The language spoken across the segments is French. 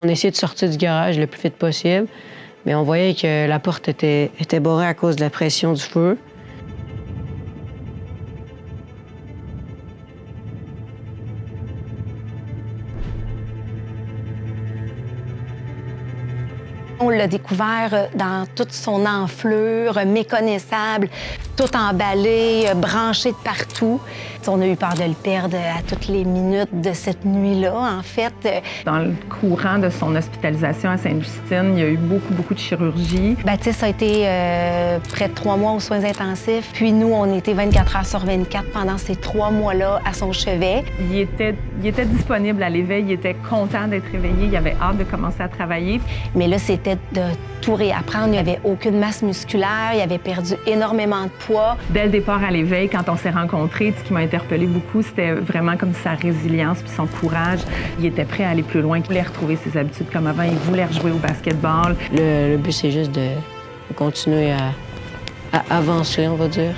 On essayait de sortir du garage le plus vite possible, mais on voyait que la porte était barrée à cause de la pression du feu. On l'a découvert dans toute son enflure, méconnaissable, tout emballé, branché de partout. On a eu peur de le perdre à toutes les minutes de cette nuit-là, en fait. Dans le courant de son hospitalisation à Sainte-Justine, il y a eu beaucoup de chirurgie. Baptiste a été près de 3 mois aux soins intensifs. Puis nous, on était 24 heures sur 24 pendant ces 3 mois-là à son chevet. Il était disponible à l'éveil, il était content d'être réveillé, il avait hâte de commencer à travailler. Mais là, c'était de tout réapprendre. Il n'y avait aucune masse musculaire, il avait perdu énormément de poids. Dès le départ à l'éveil, quand on s'est rencontrés, ce qui m'a interpellée beaucoup, c'était vraiment comme sa résilience puis son courage. Il était prêt à aller plus loin, il voulait retrouver ses habitudes comme avant, il voulait rejouer au basketball. Le but, c'est juste de continuer à avancer, on va dire,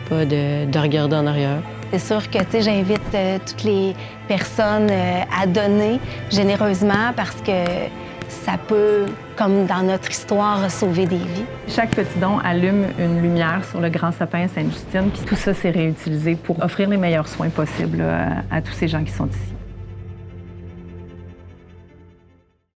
pas de regarder en arrière. C'est sûr que j'invite toutes les personnes à donner généreusement parce que ça peut, comme dans notre histoire, sauver des vies. Chaque petit don allume une lumière sur le grand sapin à Sainte-Justine, puis tout ça s'est réutilisé pour offrir les meilleurs soins possibles à tous ces gens qui sont ici.